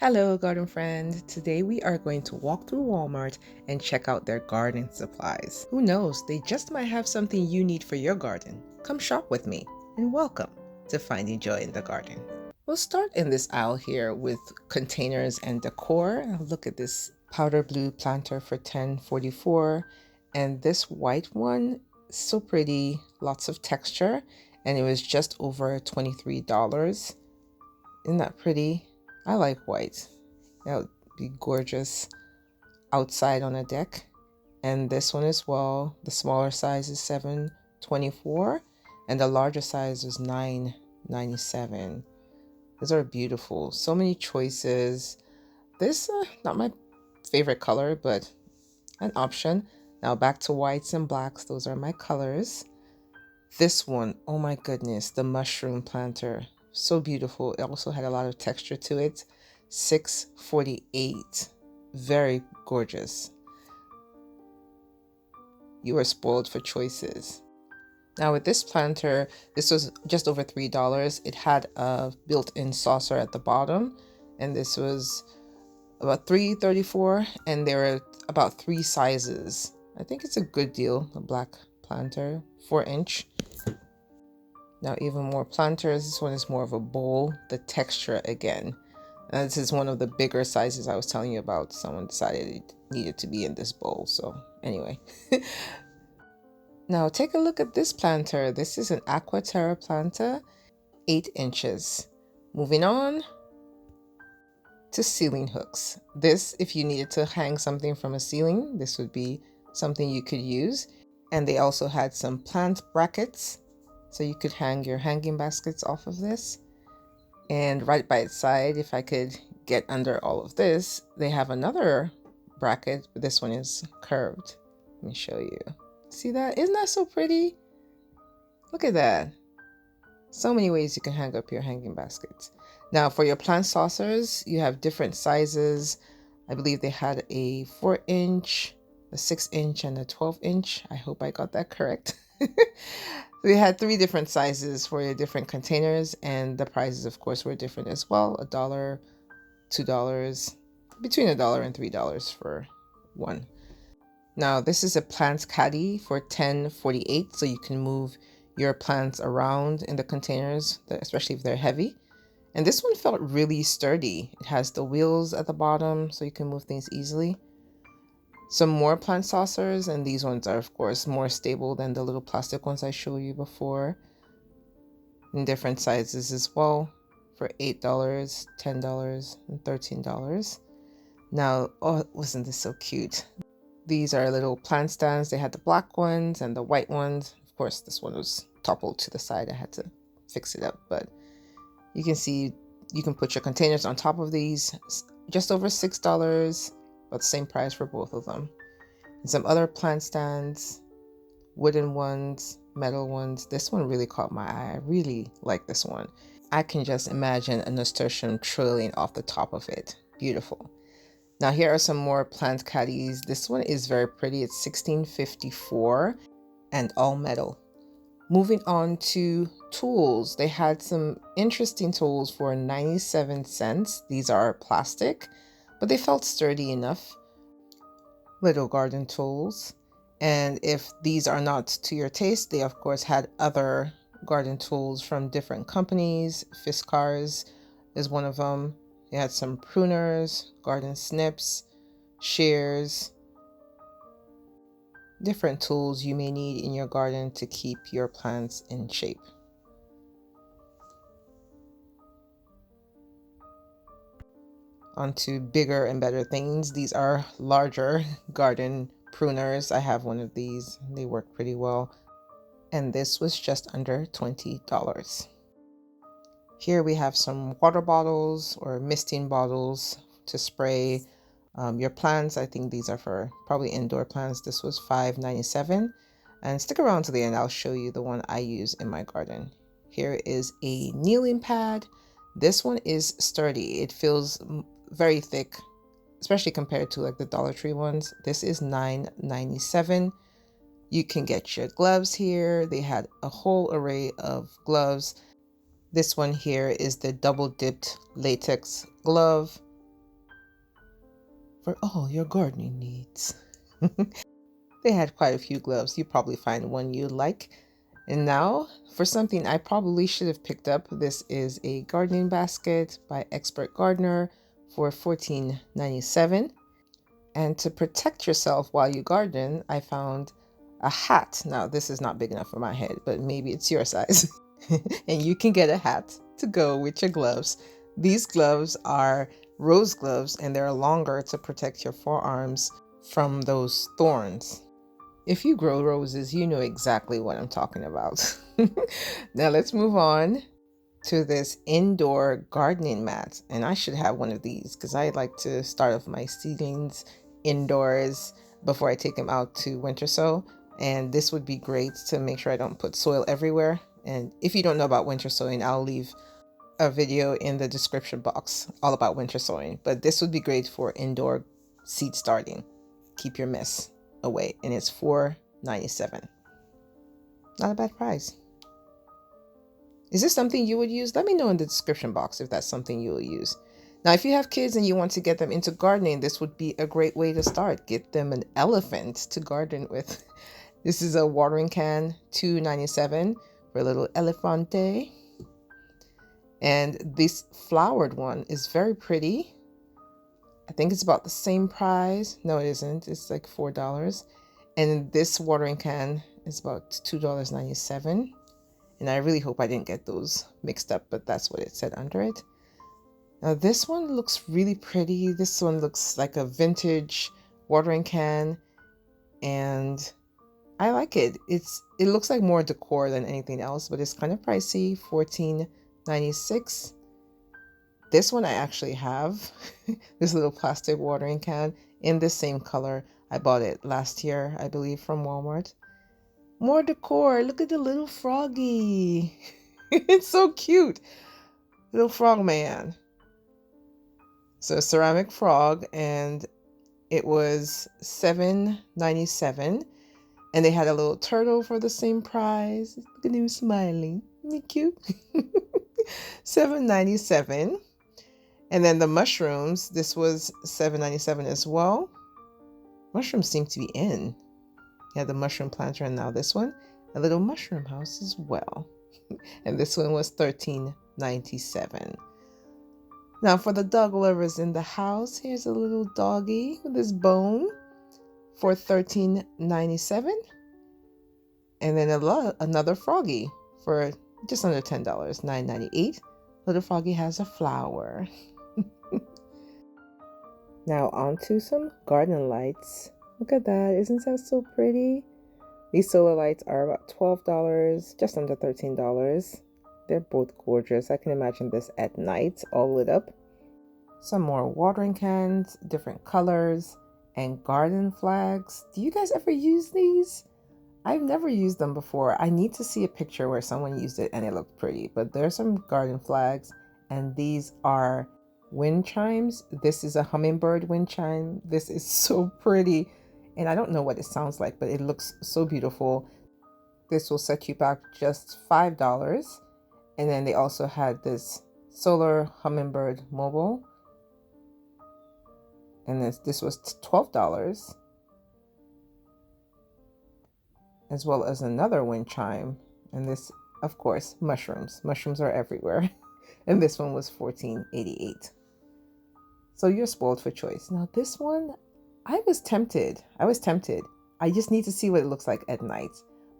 Hello, garden friend. Today we are going to walk through Walmart and check out their garden supplies. Who knows, they just might have something you need for your garden. Come shop with me and welcome to Finding Joy in the Garden. We'll start in this aisle here with containers and decor. Look at this powder blue planter for $10.44, and this white one, so pretty, lots of texture, and it was just over $23. Isn't that pretty? I like white. That would be gorgeous outside on a deck. And this one as well. The smaller size is $7.24 and the larger size is $9.97. These are beautiful. So many choices. This not my favorite color, but an option. Now back to whites and blacks. Those are my colors. This one, oh my goodness, the mushroom planter. So beautiful. It also had a lot of texture to it. $6.48. Very gorgeous. You are spoiled for choices. Now with this planter, this was just over $3. It had a built-in saucer at the bottom, and this was about $3.34, and there are about 3 sizes. I think it's a good deal. A black planter, 4-inch. Now even more planters. This one is more of a bowl. The texture again. And this is one of the bigger sizes I was telling you about. Someone decided it needed to be in this bowl. So anyway. Now take a look at this planter. This is an Aquaterra planter, 8 inches. Moving on to ceiling hooks. This, if you needed to hang something from a ceiling, this would be something you could use. And they also had some plant brackets, so you could hang your hanging baskets off of this. And right by its side, if I could get under all of this, they have another bracket, but this one is curved. Let me show you. See that? Isn't that so pretty? Look at that. So many ways you can hang up your hanging baskets. Now for your plant saucers, you have different sizes. I believe they had a 4-inch, a 6-inch, and a 12-inch. I hope I got that correct. We had 3 different sizes for your different containers, and the prices, of course, were different as well. $1, $2, between $1 and $3 for one. Now, this is a plant caddy for $10.48, so you can move your plants around in the containers, especially if they're heavy. And this one felt really sturdy. It has the wheels at the bottom, so you can move things easily. Some more plant saucers, and these ones are of course more stable than the little plastic ones I showed you before, in different sizes as well, for $8, $10, and $13. Now, oh, wasn't this so cute? These are little plant stands. They had the black ones and the white ones. Of course, this one was toppled to the side. I had to fix it up, but you can see you can put your containers on top of these. Just over $6. About the same price for both of them. And some other plant stands, wooden ones, metal ones. This one really caught my eye. I really like this one. I can just imagine a nasturtium trailing off the top of it. Beautiful. Now here are some more plant caddies. This one is very pretty. It's $16.54 and all metal. Moving on to tools. They had some interesting tools for 97 cents. These are plastic, but they felt sturdy enough. Little garden tools. And if these are not to your taste, they of course had other garden tools from different companies. Fiskars is one of them. They had some pruners, garden snips, shears, different tools you may need in your garden to keep your plants in shape. Onto bigger and better things. These are larger garden pruners. I have one of these. They work pretty well. And this was just under $20. Here we have some water bottles or misting bottles to spray your plants. I think these are for probably indoor plants. This was $5.97. And stick around to the end. I'll show you the one I use in my garden. Here is a kneeling pad. This one is sturdy. It feels very thick, especially compared to like the Dollar Tree ones. This is $9.97. You can get your gloves here. They had a whole array of gloves. This one here is the double dipped latex glove. for all your gardening needs. They had quite a few gloves. You probably find one you like. And now for something I probably should have picked up. This is a gardening basket by Expert Gardener for $14.97. And to protect yourself while you garden, I found a hat. Now, this is not big enough for my head, but maybe it's your size. And you can get a hat to go with your gloves. These gloves are rose gloves, and they're longer to protect your forearms from those thorns. If you grow roses, you know exactly what I'm talking about. Now let's move on to this indoor gardening mat. And I should have one of these because I like to start off my seedlings indoors before I take them out to winter sow. And this would be great to make sure I don't put soil everywhere. And if you don't know about winter sowing, I'll leave a video in the description box all about winter sowing. But this would be great for indoor seed starting. Keep your mess away. And it's $4.97. Not a bad price. Is this something you would use? Let me know in the description box if that's something you will use. Now, if you have kids and you want to get them into gardening, this would be a great way to start. Get them an elephant to garden with. This is a watering can, $2.97 for a little elefante. And this flowered one is very pretty. I think it's about the same price. No, it isn't. It's like $4. And this watering can is about $2.97. And I really hope I didn't get those mixed up, but that's what it said under it. Now this one looks really pretty. This one looks like a vintage watering can, and I like it. It looks like more decor than anything else, but it's kind of pricey, $14.96. This one I actually have, this little plastic watering can in the same color. I bought it last year, I believe, from Walmart. More decor. Look at the little froggy. It's so cute. Little frog man. So ceramic frog, and it was $7.97. And they had a little turtle for the same price. Look at him smiling. Isn't he cute? $7.97. And then the mushrooms, this was $7.97 as well. Mushrooms seem to be in. Yeah, the mushroom planter, and now this one, a little mushroom house as well. And this one was $13.97. Now for the dog lovers in the house, here's a little doggy with his bone for $13.97. And then another froggy for just under $10, $9.98. Little froggy has a flower. Now on to some garden lights. Look at that. Isn't that so pretty? These solar lights are about $12, just under $13. They're both gorgeous. I can imagine this at night, all lit up. Some more watering cans, different colors, and garden flags. Do you guys ever use these? I've never used them before. I need to see a picture where someone used it and it looked pretty. But there's some garden flags, and these are wind chimes. This is a hummingbird wind chime. This is so pretty. And I don't know what it sounds like, but it looks so beautiful. This will set you back just $5. And then they also had this solar hummingbird mobile. And this was $12. As well as another wind chime. And this, of course, mushrooms. Mushrooms are everywhere. And this one was $14.88. So you're spoiled for choice. Now this one, I was tempted. I just need to see what it looks like at night.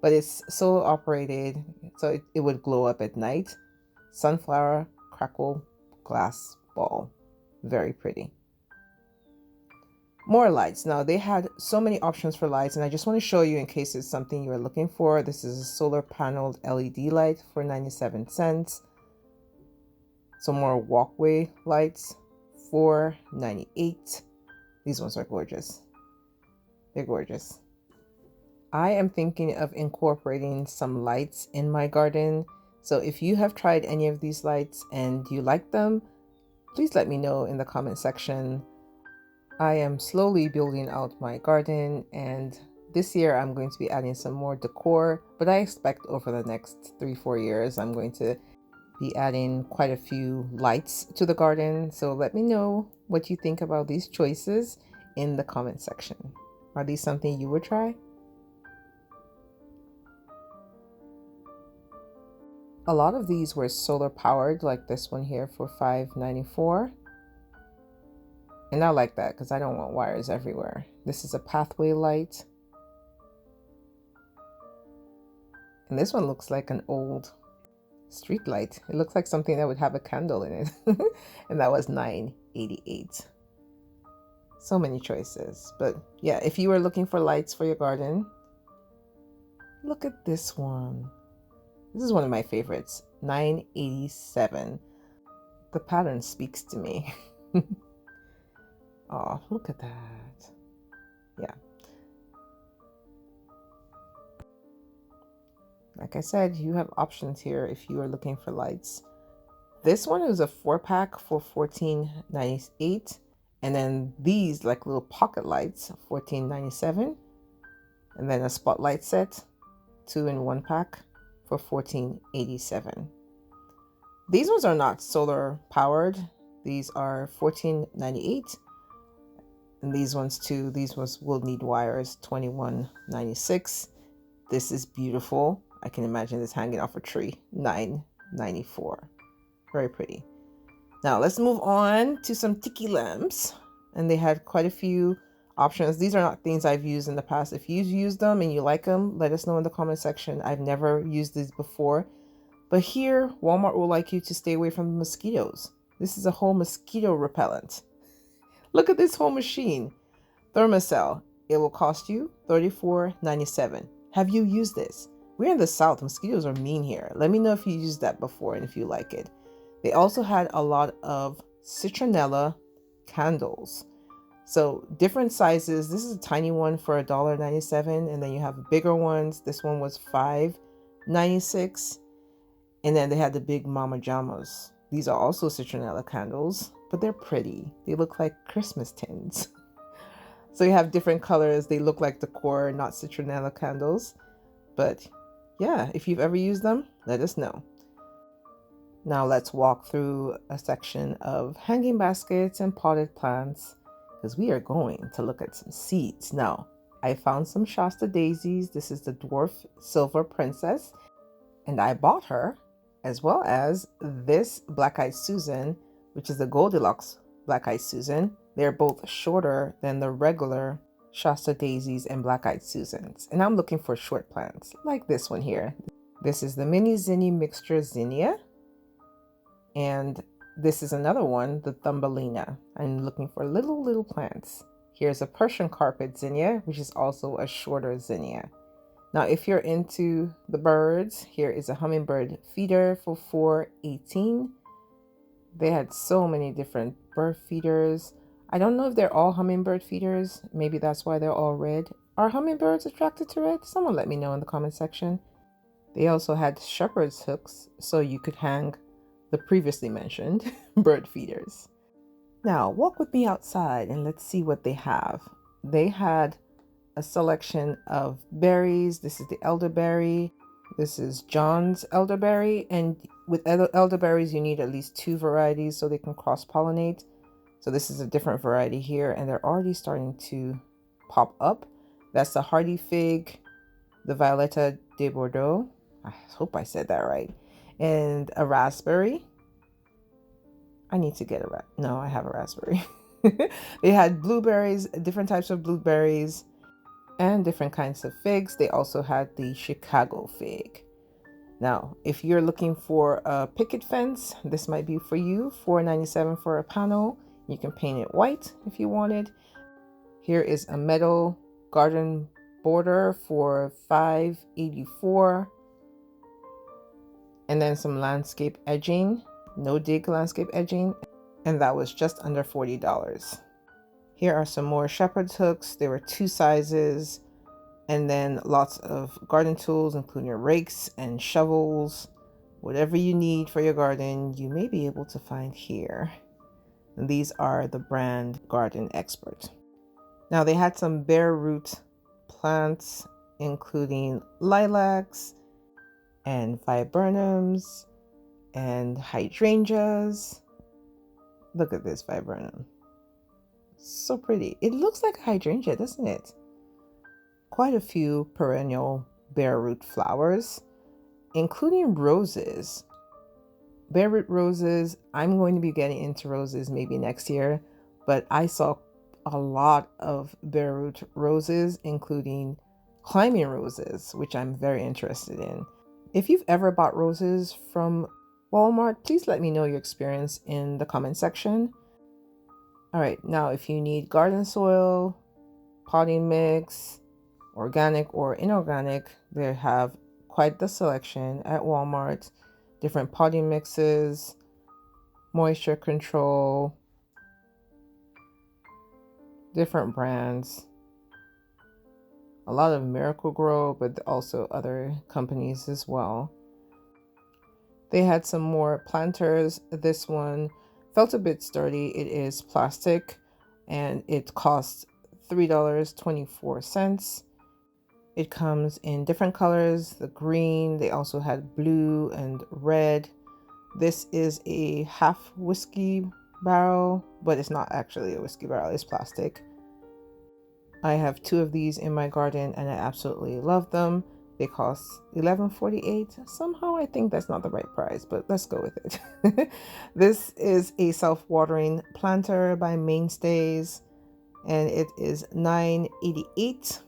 But it's solar operated, so it would glow up at night. Sunflower crackle glass ball. Very pretty. More lights. Now they had so many options for lights, and I just want to show you in case it's something you're looking for. This is a solar paneled LED light for 97 cents. Some more walkway lights, $4.98. These ones are gorgeous. They're gorgeous. I am thinking of incorporating some lights in my garden. So if you have tried any of these lights and you like them, please let me know in the comment section. I am slowly building out my garden, and this year I'm going to be adding some more decor, but I expect over the next 3-4 years I'm going to be adding quite a few lights to the garden. So let me know what you think about these choices, in the comment section. Are these something you would try? A lot of these were solar powered, like this one here for $5.94. And I like that because I don't want wires everywhere. This is a pathway light. And this one looks like an old street light. It looks like something that would have a candle in it. And that was $9.88. So many choices. But yeah, if you were looking for lights for your garden, look at this one. This is one of my favorites. $9.87. The pattern speaks to me. Oh, look at that. Yeah. Like I said, you have options here if you are looking for lights. This one is a 4-pack for $14.98. And then these like little pocket lights, $14.97. And then a spotlight set, 2 in 1 pack for $14.87. These ones are not solar powered. These are $14.98. And these ones too, these ones will need wires, $21.96. This is beautiful. I can imagine this hanging off a tree, $9.94. Very pretty. Now let's move on to some Tiki lamps. And they had quite a few options. These are not things I've used in the past. If you've used them and you like them, let us know in the comment section. I've never used these before. But here, Walmart will like you to stay away from the mosquitoes. This is a whole mosquito repellent. Look at this whole machine. Thermocell. It will cost you $34.97. Have you used this? We're in the South. Mosquitoes are mean here. Let me know if you used that before and if you like it. They also had a lot of citronella candles. So different sizes. This is a tiny one for $1.97. And then you have bigger ones. This one was $5.96. And then they had the big Mama Jamas. These are also citronella candles, but they're pretty. They look like Christmas tins. So you have different colors. They look like Decor, not citronella candles. But yeah, if you've ever used them, let us know. Now let's walk through a section of hanging baskets and potted plants because we are going to look at some seeds. Now, I found some Shasta daisies. This is the Dwarf Silver Princess, and I bought her, as well as this Black-Eyed Susan, which is the Goldilocks Black-Eyed Susan. They're both shorter than the regular Shasta daisies and Black-Eyed Susans. And I'm looking for short plants, like this one here. This is the Mini Zinnia Mixture Zinnia. And this is another one, the Thumbelina. I'm looking for little plants. Here's a Persian Carpet Zinnia, which is also a shorter zinnia. Now, if you're into the birds, here is a hummingbird feeder for $4.18. They had so many different bird feeders. I don't know if they're all hummingbird feeders. Maybe that's why they're all red. Are hummingbirds attracted to red? Someone let me know in the comment section. They also had shepherd's hooks, so you could hang the previously mentioned bird feeders. Now, walk with me outside and let's see what they have. They had a selection of berries. This is the elderberry. This is John's elderberry. And with elderberries, you need at least 2 varieties so they can cross-pollinate. So this is a different variety here, and they're already starting to pop up. That's the hardy fig, the Violetta de Bordeaux. I hope I said that right. And a raspberry. I need to get no, I have a raspberry. They had blueberries, different types of blueberries, and different kinds of figs. They also had the Chicago fig. Now, if you're looking for a picket fence, this might be for you. $4.97 for a panel. You can paint it white if you wanted. Here is a metal garden border for $5.84. And then some landscape edging, no dig landscape edging, and that was just under $40. Here are some more shepherd's hooks. There were 2 sizes, and then lots of garden tools, including rakes and shovels. Whatever you need for your garden, you may be able to find here. And these are the brand Garden Expert. Now they had some bare root plants, including lilacs and viburnums and hydrangeas. Look at this viburnum. So pretty. It looks like a hydrangea, doesn't it? Quite a few perennial bare root flowers, including roses. Bare root roses, I'm going to be getting into roses maybe next year, but I saw a lot of bare root roses, including climbing roses, which I'm very interested in. If you've ever bought roses from Walmart, please let me know your experience in the comment section. All right, now if you need garden soil, potting mix, organic or inorganic, they have quite the selection at Walmart. Different potting mixes, moisture control, different brands. A lot of Miracle-Gro, but also other companies as well. They had some more planters. This one felt a bit sturdy. It is plastic and it costs $3.24. It comes in different colors, the green, they also had blue and red. This is a half whiskey barrel, but it's not actually a whiskey barrel, it's plastic. I have 2 of these in my garden and I absolutely love them. They cost $11.48. Somehow I think that's not the right price, but let's go with it. This is a self-watering planter by Mainstays and it is $9.88.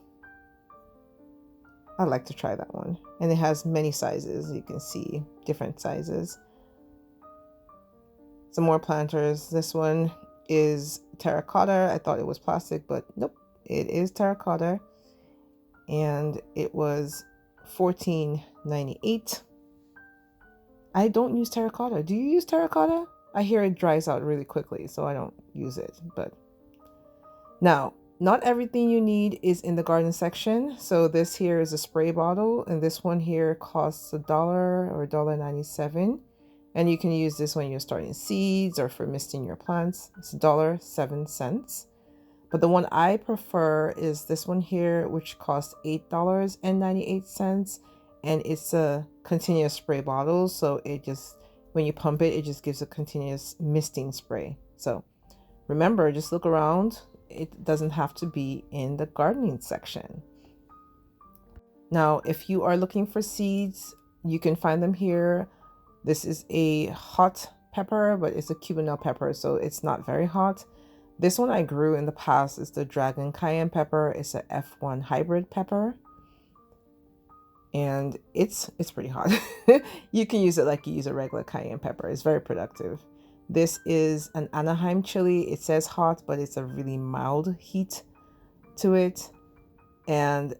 I'd like to try that one. And it has many sizes. You can see different sizes. Some more planters. This one is terracotta. I thought it was plastic, but nope, it is terracotta. And it was $14.98. I don't use terracotta. Do you use terracotta? I hear it dries out really quickly, so I don't use it. But now, not everything you need is in the garden section. So this here is a spray bottle, and this one here costs $1 or $1.97. And you can use this when you're starting seeds or for misting your plants. It's $1.07. But the one I prefer is this one here, which costs $8.98. And it's a continuous spray bottle. So it just, when you pump it, it just gives a continuous misting spray. So remember, just look around. It doesn't have to be in the gardening section. Now, if you are looking for seeds, you can find them here. This is a hot pepper, but it's a Cubanelle pepper, so it's not very hot. This one I grew in the past is the Dragon Cayenne pepper. It's a F1 hybrid pepper. And it's pretty hot. You can use it like you use a regular cayenne pepper. It's very productive. This is an Anaheim chili. It says hot, but it's a really mild heat to it. And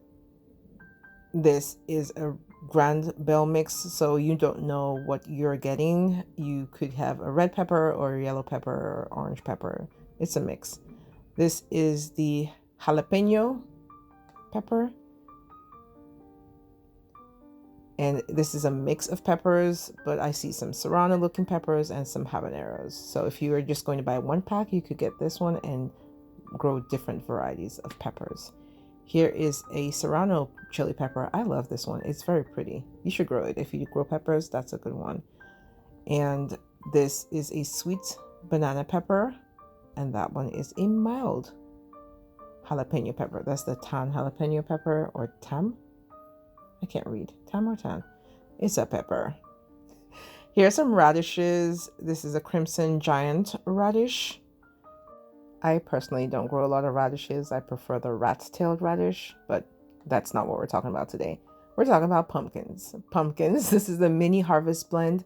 this is a Grand Bell mix, so you don't know what you're getting. You could have a red pepper or a yellow pepper or orange pepper. It's a mix. This is the jalapeno pepper. And this is a mix of peppers, but I see some serrano looking peppers and some habaneros. So if you are just going to buy 1 pack, you could get this one and grow different varieties of peppers. Here is a serrano chili pepper. I love this one. It's very pretty. You should grow it. If you grow peppers, that's a good one. And this is a sweet banana pepper. And that one is a mild jalapeno pepper. That's the tan jalapeno pepper, or tam. I can't read. Tam or tan? It's a pepper. Here are some radishes. This is a crimson giant radish. I personally don't grow a lot of radishes. I prefer the rat-tailed radish, but that's not what we're talking about today. We're talking about pumpkins. Pumpkins. This is the mini harvest blend.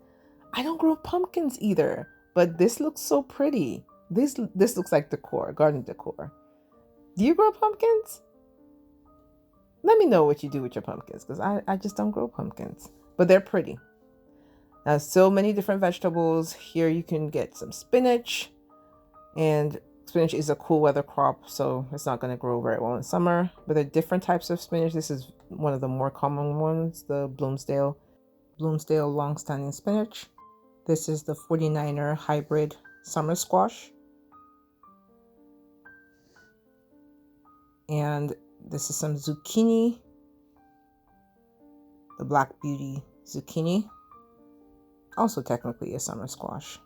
I don't grow pumpkins either, but this looks so pretty. This looks like decor, garden decor. Do you grow pumpkins? Let me know what you do with your pumpkins, because I just don't grow pumpkins, but they're pretty. Now, so many different vegetables. Here you can get some spinach, and spinach is a cool weather crop, so it's not going to grow very well in summer, but there are different types of spinach. This is one of the more common ones, the Bloomsdale long-standing spinach. This is the 49er hybrid summer squash. And this is some zucchini, the Black Beauty zucchini, also technically a summer squash.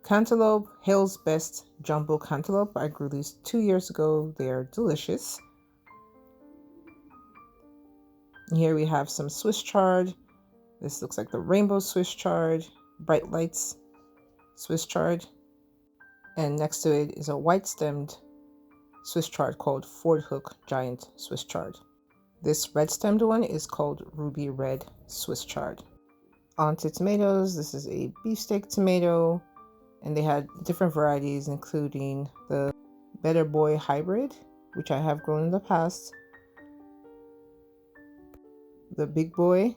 Cantaloupe, Hill's Best Jumbo Cantaloupe. I grew these 2 years ago. They're delicious. Here we have some Swiss chard. This looks like the rainbow Swiss chard, Bright Lights Swiss chard. And next to it is a white-stemmed Swiss chard called Ford Hook Giant Swiss chard. This red-stemmed one is called Ruby Red Swiss chard. On to tomatoes. This is a beefsteak tomato, and they had different varieties, including the Better Boy Hybrid, which I have grown in the past, the Big Boy,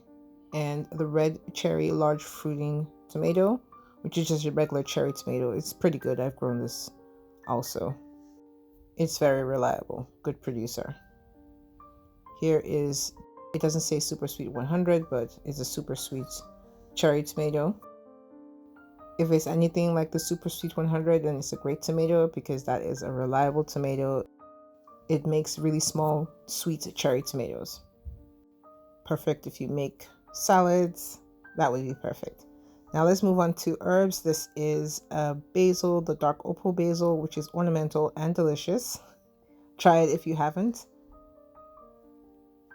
and the Red Cherry Large Fruiting Tomato, which is just a regular cherry tomato. It's pretty good. I've grown this also. It's very reliable. Good producer. Here is, it doesn't say Super Sweet 100, but it's a super sweet cherry tomato. If it's anything like the Super Sweet 100, then it's a great tomato because that is a reliable tomato. It makes really small, sweet cherry tomatoes. Perfect if you make salads. That would be perfect. Now let's move on to herbs. This is basil, the dark opal basil, which is ornamental and delicious. Try it if you haven't.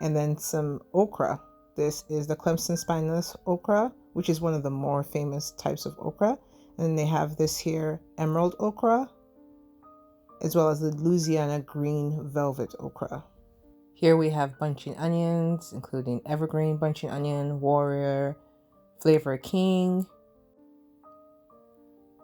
And then some okra. This is the Clemson spineless okra, which is one of the more famous types of okra. And then they have this here, emerald okra, as well as the Louisiana green velvet okra. Here we have bunching onions, including evergreen bunching onion, warrior, flavor king.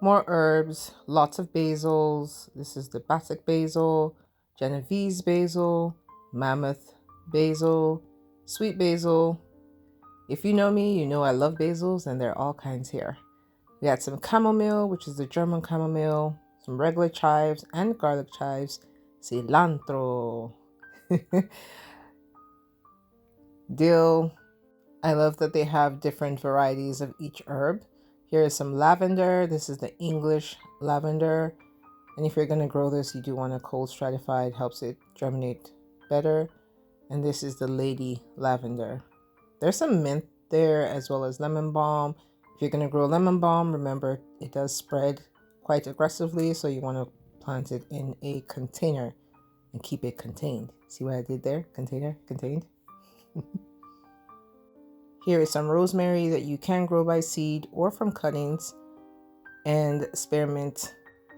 More herbs, lots of basils. This is the Batic basil, Genovese basil, mammoth basil, sweet basil. If you know me, you know I love basils, and there are all kinds here. We got some chamomile, which is the German chamomile, some regular chives and garlic chives, cilantro, dill. I love that they have different varieties of each herb. Here is some lavender. This is the English lavender. And if you're going to grow this, you do want a cold stratified, helps it germinate better. And this is the lady lavender. There's some mint there as well as lemon balm. If you're going to grow lemon balm, remember it does spread quite aggressively, so you want to plant it in a container and keep it contained. See what I did there? Container, contained. Here is some rosemary that you can grow by seed or from cuttings, and spearmint.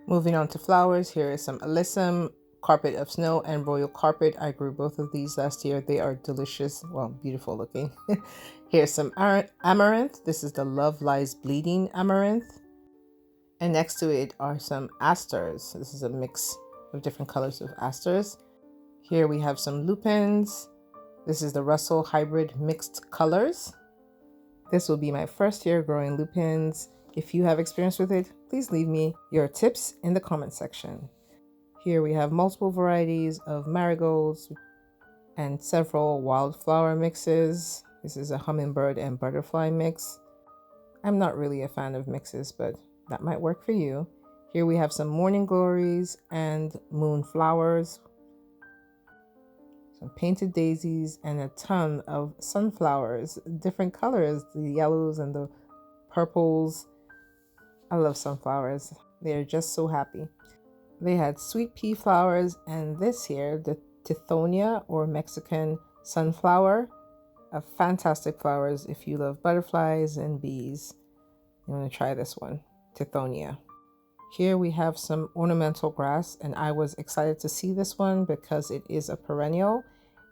Moving on to flowers, here is some alyssum, carpet of snow, and royal carpet. I grew both of these last year. They are delicious, well, beautiful looking. Here's some amaranth. This is the Love Lies Bleeding amaranth. And next to it are some asters. This is a mix of different colors of asters. Here we have some lupins. This is the Russell Hybrid Mixed Colors. This will be my first year growing lupins. If you have experience with it, please leave me your tips in the comment section. Here we have multiple varieties of marigolds and several wildflower mixes. This is a hummingbird and butterfly mix. I'm not really a fan of mixes, but that might work for you. Here we have some morning glories and moonflowers, some painted daisies, and a ton of sunflowers, different colors, the yellows and the purples. I love sunflowers. They're just so happy. They had sweet pea flowers, and this here, the Tithonia or Mexican sunflower, fantastic flowers if you love butterflies and bees. You want to try this one, Tithonia. Here we have some ornamental grass, and I was excited to see this one because it is a perennial,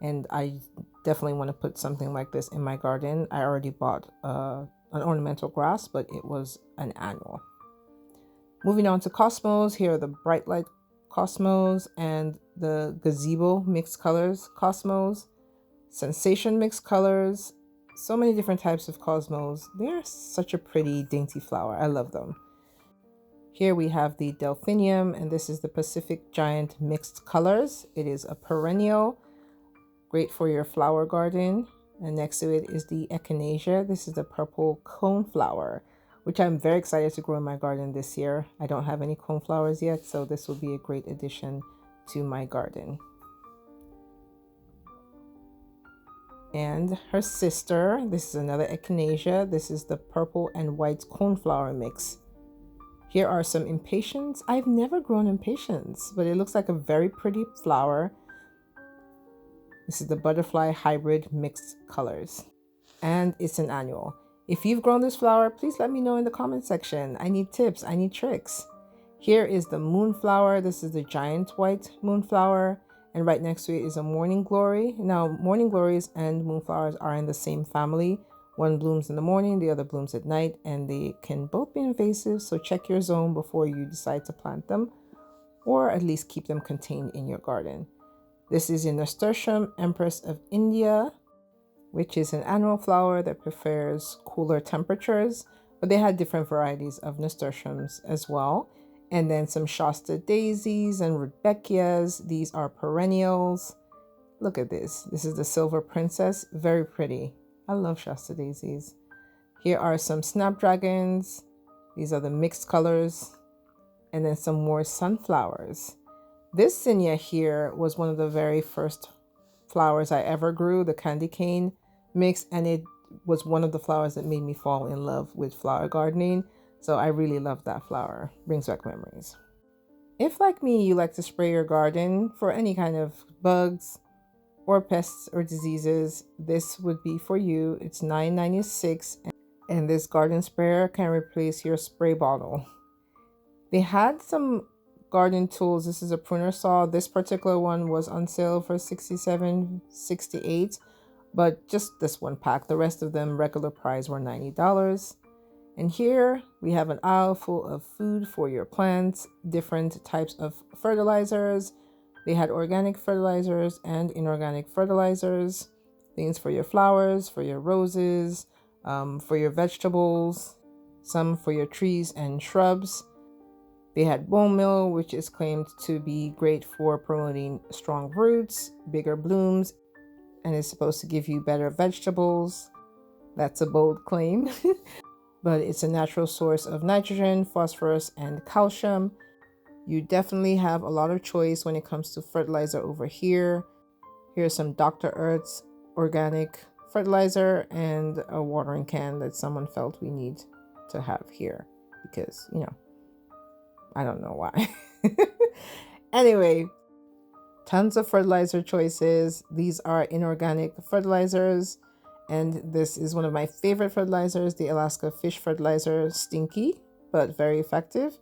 and I definitely want to put something like this in my garden. I already bought an ornamental grass, but it was an annual. Moving on to cosmos, here are the bright light cosmos and the gazebo mixed colors cosmos, sensation mixed colors, so many different types of cosmos. They're such a pretty dainty flower. I love them. Here we have the delphinium, and this is the Pacific Giant mixed colors. It is a perennial, great for your flower garden. And next to it is the echinacea. This is the purple coneflower, which I'm very excited to grow in my garden this year. I don't have any coneflowers yet, so this will be a great addition to my garden. And her sister, this is another echinacea. This is the purple and white coneflower mix. Here are some impatiens. I've never grown impatiens, but it looks like a very pretty flower. This is the butterfly hybrid mixed colors, and it's an annual. If you've grown this flower, please let me know in the comment section. I need tips, I need tricks. Here is the moonflower. This is the giant white moonflower, and right next to it is a morning glory. Now, morning glories and moonflowers are in the same family. One blooms in the morning, the other blooms at night, and they can both be invasive, so check your zone before you decide to plant them, or at least keep them contained in your garden. This is a Nasturtium Empress of India, which is an annual flower that prefers cooler temperatures, but they had different varieties of nasturtiums as well. And then some Shasta daisies and rudbeckias. These are perennials. Look at this. This is the Silver Princess. Very pretty. I love Shasta daisies. Here are some snapdragons. These are the mixed colors. And then some more sunflowers. This zinnia here was one of the very first flowers I ever grew, the candy cane mix, and it was one of the flowers that made me fall in love with flower gardening. So I really love that flower. Brings back memories. If, like me, you like to spray your garden for any kind of bugs or pests or diseases, this would be for you. It's $9.96, and this garden sprayer can replace your spray bottle. They had some garden tools. This is a pruner saw. This particular one was on sale for $67.68, but just this one pack. The rest of them regular price were $90. And here we have an aisle full of food for your plants, different types of fertilizers. They had organic fertilizers and inorganic fertilizers, things for your flowers, for your roses, for your vegetables, some for your trees and shrubs. They had bone meal, which is claimed to be great for promoting strong roots, bigger blooms, and is supposed to give you better vegetables. That's a bold claim, but it's a natural source of nitrogen, phosphorus, and calcium. You definitely have a lot of choice when it comes to fertilizer over here. Here's some Dr. Earth's organic fertilizer and a watering can that someone felt we need to have here because, you know, I don't know why. Anyway, tons of fertilizer choices. These are inorganic fertilizers, and this is one of my favorite fertilizers, the Alaska Fish Fertilizer. Stinky, but very effective.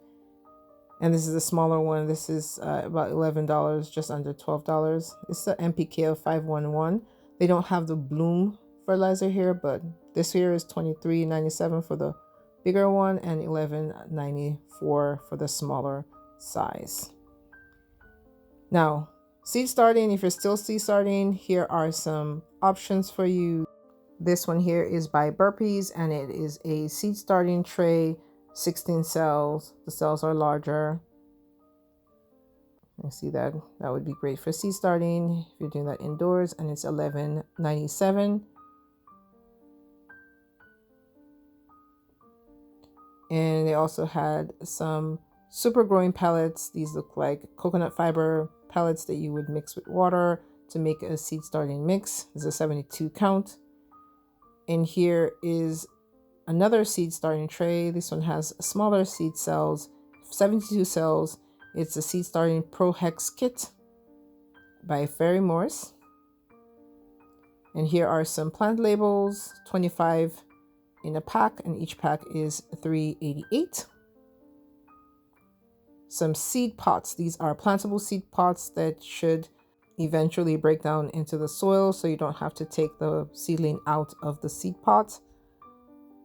And this is a smaller one. This is about $11, just under $12. It's the MPK of 511. They don't have the Bloom fertilizer here, but this here is $23.97 for the bigger one and $11.94 for the smaller size. Now, seed starting, if you're still seed starting, here are some options for you. This one here is by Burpees, and it is a seed starting tray, 16 cells. The cells are larger. I see that. That would be great for seed starting if you're doing that indoors, and it's $11.97. And they also had some super growing pellets. These look like coconut fiber pellets that you would mix with water to make a seed starting mix. There's a 72 count. And here is another seed starting tray. This one has smaller seed cells, 72 cells. It's a seed starting Pro Hex kit by Ferry Morse. And here are some plant labels, 25 in a pack, and each pack is $3.88. Some seed pots. These are plantable seed pots that should eventually break down into the soil, so you don't have to take the seedling out of the seed pot.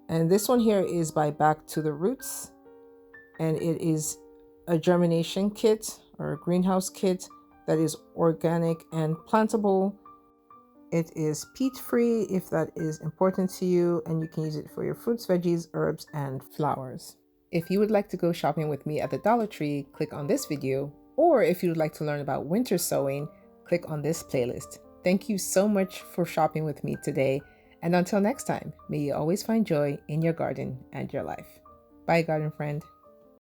And this one here is by Back to the Roots, and it is a germination kit or a greenhouse kit that is organic and plantable. It is peat-free if that is important to you, and you can use it for your fruits, veggies, herbs, and flowers. If you would like to go shopping with me at the Dollar Tree, click on this video, or if you would like to learn about winter sowing, click on this playlist. Thank you so much for shopping with me today, and until next time, may you always find joy in your garden and your life. Bye, garden friend.